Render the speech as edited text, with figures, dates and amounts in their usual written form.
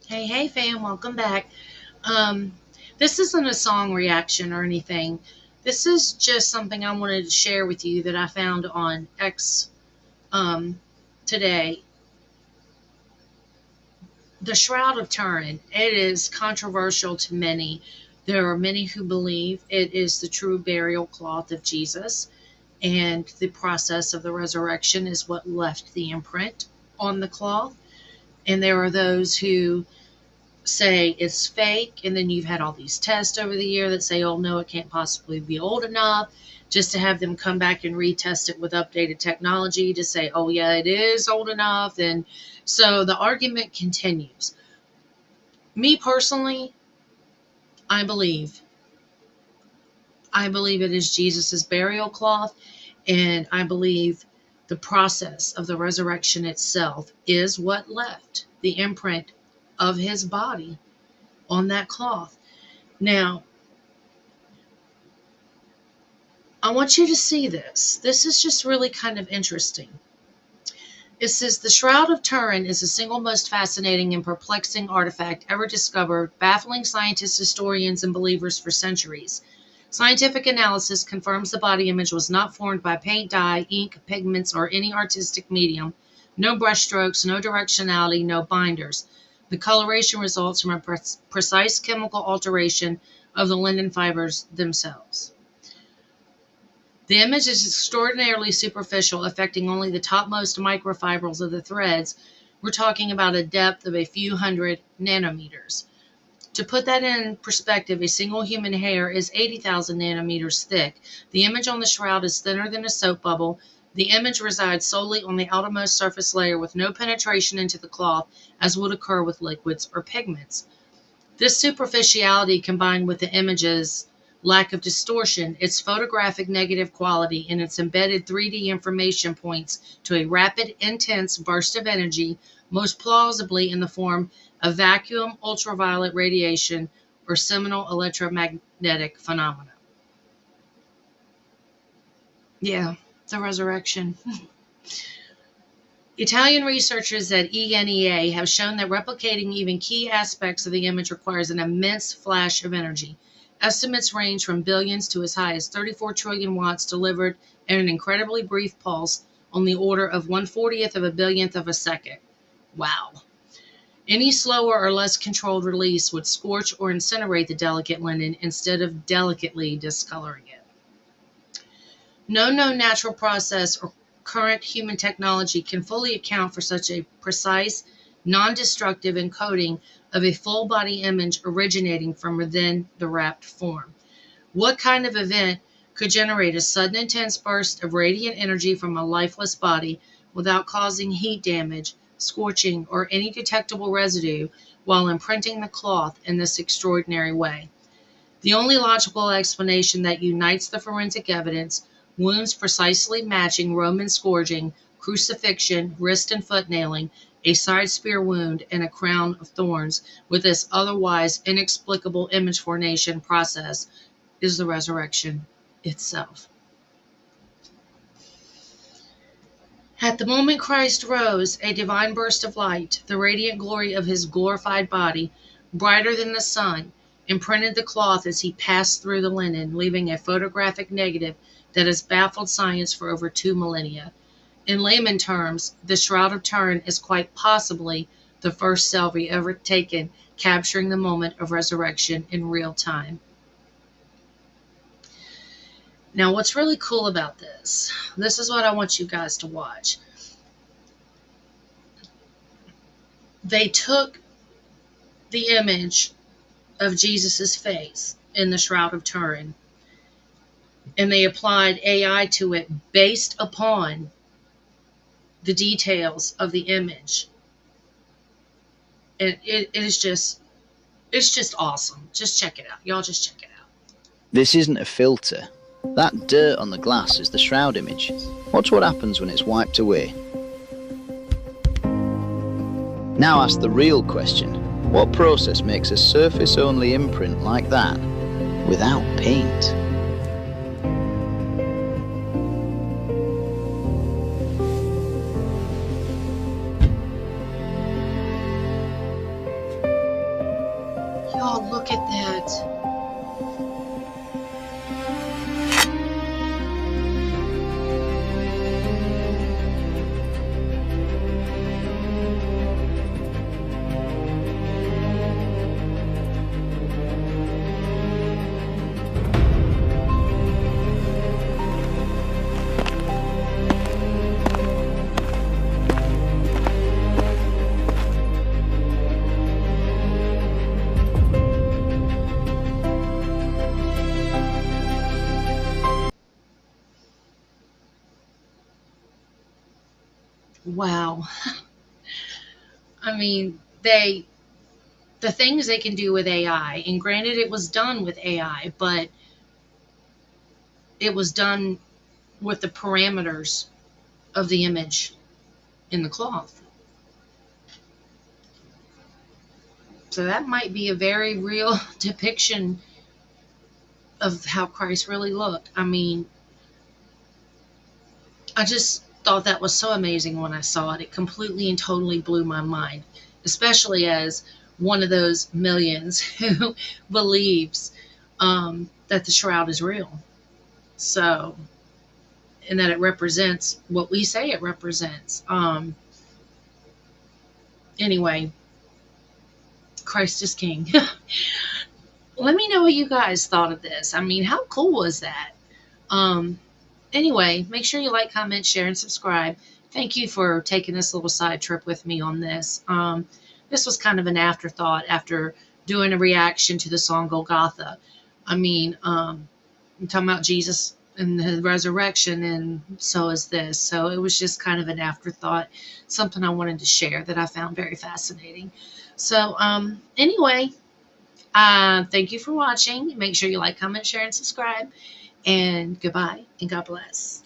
Hey, hey, fam, welcome back. Um, this isn't a song reaction or anything. This is just something I wanted to share with you that I found on X um, today. The Shroud of Turin. It is controversial to many. There are many who believe it is the true burial cloth of Jesus, and the process of the resurrection is what left the imprint on the cloth. And there are those who say it's fake, and then you've had all these tests over the year that say, oh no, it can't possibly be old enough, just to have them come back and retest it with updated technology to say, oh yeah, it is old enough. And so the argument continues. Me personally, i believe I believe it is Jesus's burial cloth, and I believe the process of the resurrection itself is what left the imprint of his body on that cloth. Now, I want you to see this. This is just really kind of interesting. It says the Shroud of Turin is the single most fascinating and perplexing artifact ever discovered, baffling scientists, historians, and believers for centuries. Scientific analysis confirms the body image was not formed by paint, dye, ink, pigments, or any artistic medium. No brushstrokes, no directionality, no binders. The coloration results from a precise chemical alteration of the linen fibers themselves. The image is extraordinarily superficial, affecting only the topmost microfibrils of the threads. We're talking about a depth of a few hundred nanometers. To put that in perspective, a single human hair is 80,000 nanometers thick. The image on the shroud is thinner than a soap bubble. The image resides solely on the outermost surface layer with no penetration into the cloth, as would occur with liquids or pigments. This superficiality, combined with the image's lack of distortion, its photographic negative quality, and its embedded 3D information, points to a rapid, intense burst of energy, most plausibly in the form of vacuum, ultraviolet radiation, or seminal electromagnetic phenomena. Yeah, the resurrection. Italian researchers at ENEA have shown that replicating even key aspects of the image requires an immense flash of energy. Estimates range from billions to as high as 34 trillion watts delivered in an incredibly brief pulse on the order of 1/40th of a billionth of a second. Wow. Any slower or less controlled release would scorch or incinerate the delicate linen instead of delicately discoloring it. No known natural process or current human technology can fully account for such a precise, non-destructive encoding of a full body image originating from within the wrapped form. What kind of event could generate a sudden intense burst of radiant energy from a lifeless body without causing heat damage, scorching, or any detectable residue while imprinting the cloth in this extraordinary way? The only logical explanation that unites the forensic evidence, wounds precisely matching Roman scourging, crucifixion, wrist and foot nailing, a side spear wound, and a crown of thorns, with this otherwise inexplicable image formation process, is the resurrection itself. At the moment Christ rose, a divine burst of light, the radiant glory of his glorified body, brighter than the sun, imprinted the cloth as he passed through the linen, leaving a photographic negative that has baffled science for over 2 millennia. In layman terms, the Shroud of Turin is quite possibly the first selfie ever taken capturing the moment of resurrection in real time. Now, what's really cool about this is what I want you guys to watch. They took the image of Jesus's face in the Shroud of Turin, and they applied AI to it based upon the details of the image. And it's just awesome. Just check it out. Y'all just check it out. This isn't a filter. That dirt on the glass is the shroud image. Watch what happens when it's wiped away. Now ask the real question. What process makes a surface-only imprint like that without paint? Oh, look at that. Wow. I mean, the things they can do with AI, and granted it was done with AI, but it was done with the parameters of the image in the cloth. So that might be a very real depiction of how Christ really looked. I mean, I just thought that was so amazing when I saw it. It completely and totally blew my mind, especially as one of those millions who believes that the shroud is real. So, and that it represents what we say it represents. Anyway, Christ is King. Let me know what you guys thought of this. I mean, how cool was that? Um, anyway, make sure you like, comment, share, and subscribe. Thank you for taking this little side trip with me on this. This was kind of an afterthought after doing a reaction to the song Golgotha. I mean, I'm talking about Jesus and the resurrection, and so is this. So it was just kind of an afterthought, something I wanted to share that I found very fascinating. So, anyway, thank you for watching. Make sure you like, comment, share, and subscribe. And goodbye, and God bless.